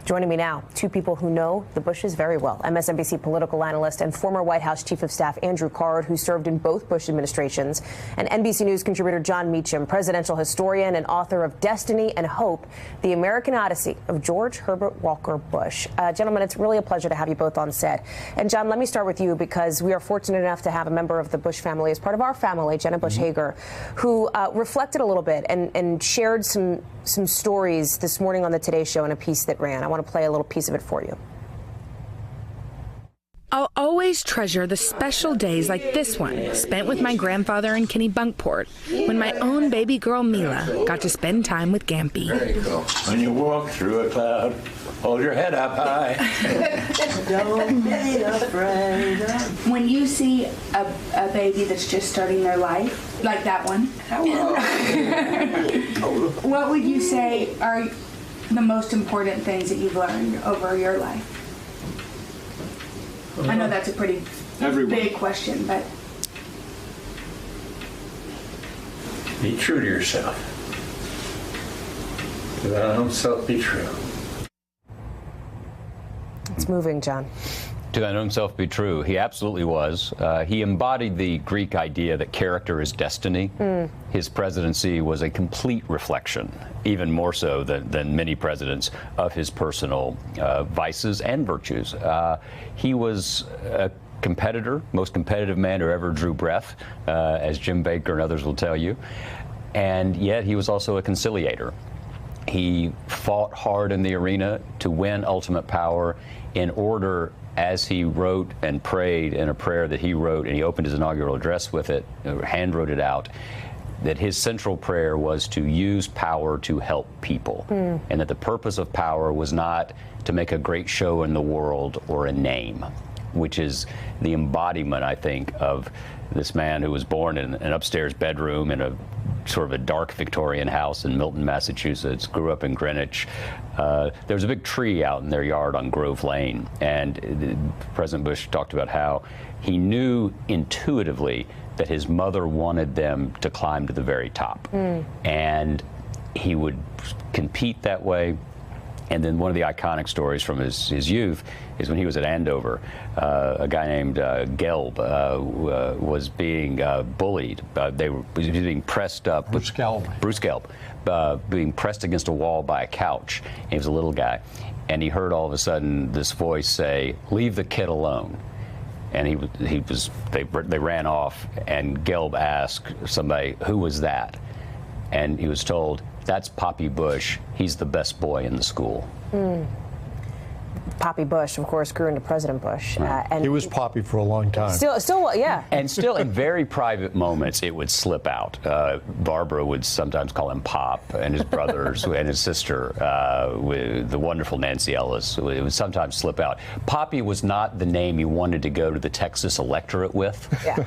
Joining me now, two people who know the Bushes very well. MSNBC political analyst and former White House Chief of Staff Andrew Card, who served in both Bush administrations, and NBC News contributor Jon Meacham, presidential historian and author of Destiny and Hope, The American Odyssey of George Herbert Walker Bush. Gentlemen, it's really a pleasure to have you both on set. And Jon, let me start with you, because we are fortunate enough to have a member of the Bush family as part of our family, Jenna Bush Hager, who reflected a little bit and shared some stories this morning on the Today Show in a piece that ran. I want to play a little piece of it for you. I'll always treasure the special days like this one, spent with my grandfather in Kennebunkport, when my own baby girl Mila got to spend time with Gampy. There you go. When you walk through a cloud, hold your head up high. Don't be afraid. When you see a baby that's just starting their life, like that one, what would you say are the most important things that you've learned over your life? I know that's a pretty big question, but... Be true to yourself. To thine own self be true. It's moving, Jon. To thine own self be true. He absolutely was. He embodied the Greek idea that character is destiny. His presidency was a complete reflection, even more so than many presidents, of his personal vices and virtues. He was a competitor, most competitive man who ever drew breath, as Jim Baker and others will tell you. And yet he was also a conciliator. He fought hard in the arena to win ultimate power in order, as he wrote and prayed in a prayer that he wrote, and he opened his inaugural address with it, hand wrote it out, that his central prayer was to use power to help people, and that the purpose of power was not to make a great show in the world or a name, which is the embodiment, I think, of this man who was born in an upstairs bedroom in a sort of a dark Victorian house in Milton, Massachusetts, grew up in Greenwich. There was a big tree out in their yard on Grove Lane, and President Bush talked about how he knew intuitively that his mother wanted them to climb to the very top. And he would compete that way. And then one of the iconic stories from his youth is when he was at Andover, a guy named Gelb was being bullied. He was being pressed up. Bruce Gelb, being pressed against a wall by a couch. And he was a little guy. And he heard all of a sudden this voice say, "Leave the kid alone." And they ran off, and Gelb asked somebody, "Who was that?" And he was told, "That's Poppy Bush. He's the best boy in the school." Poppy Bush, of course, grew into President Bush. And he was Poppy for a long time. Still, yeah. And still, in very private moments, it would slip out. Barbara would sometimes call him Pop, and his brothers and his sister, with the wonderful Nancy Ellis, it would sometimes slip out. Poppy was not the name you wanted to go to the Texas electorate with. Yeah.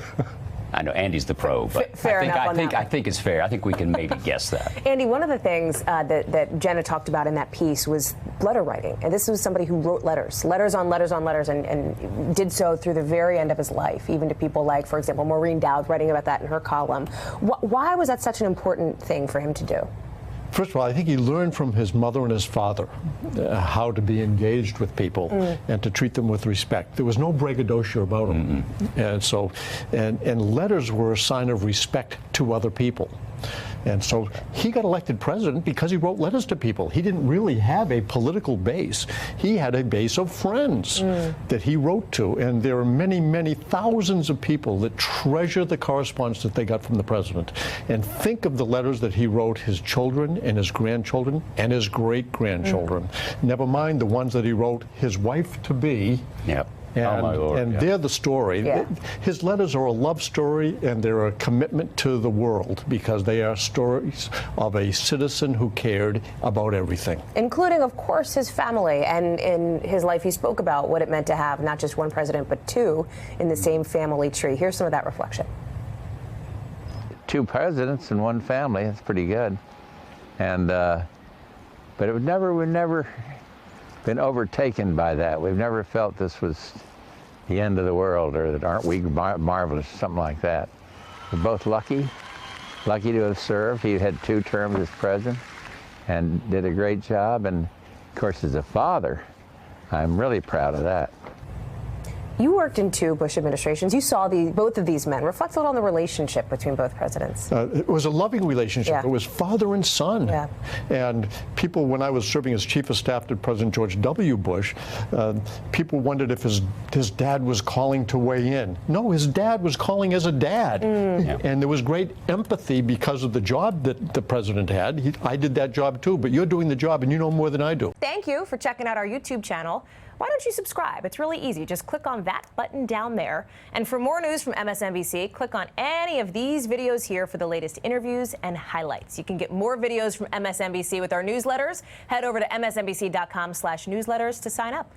I know Andy's the pro, but I think it's fair. I think we can maybe guess that. Andy, one of the things that Jenna talked about in that piece was letter writing. And this was somebody who wrote letters on letters, and did so through the very end of his life, even to people like, for example, Maureen Dowd, writing about that in her column. Why was that such an important thing for him to do? First of all, I think he learned from his mother and his father how to be engaged with people and to treat them with respect. There was no braggadocio about him. And so, and letters were a sign of respect to other people. And so he got elected president because he wrote letters to people. He didn't really have a political base. He had a base of friends that he wrote to. And there are many, many thousands of people that treasure the correspondence that they got from the president. And think of the letters that he wrote his children and his grandchildren and his great-grandchildren. Never mind the ones that he wrote his wife-to-be. Yep. And, oh my Lord, and they're the story. Yeah. His letters are a love story, and they're a commitment to the world, because they are stories of a citizen who cared about everything. Including, of course, his family. And in his life, he spoke about what it meant to have not just one president, but two in the same family tree. Here's some of that reflection. 2 presidents in one family, that's pretty good. And, but we've never been overtaken by that. We've never felt this was the end of the world, or that aren't we marvelous, something like that. We're both lucky to have served. He had 2 terms as president and did a great job, and course, as a father, I'm really proud of that. You worked in 2 Bush administrations. You saw both of these men. Reflect a little on the relationship between both presidents. It was a loving relationship. Yeah. It was father and son. Yeah. And people, when I was serving as chief of staff to President George W. Bush, people wondered if his dad was calling to weigh in. No, his dad was calling as a dad. And there was great empathy because of the job that the president had. I did that job too, but you're doing the job and you know more than I do. Thank you for checking out our YouTube channel. Why don't you subscribe? It's really easy. Just click on that button down there. And for more news from MSNBC, click on any of these videos here for the latest interviews and highlights. You can get more videos from MSNBC with our newsletters. Head over to msnbc.com/newsletters to sign up.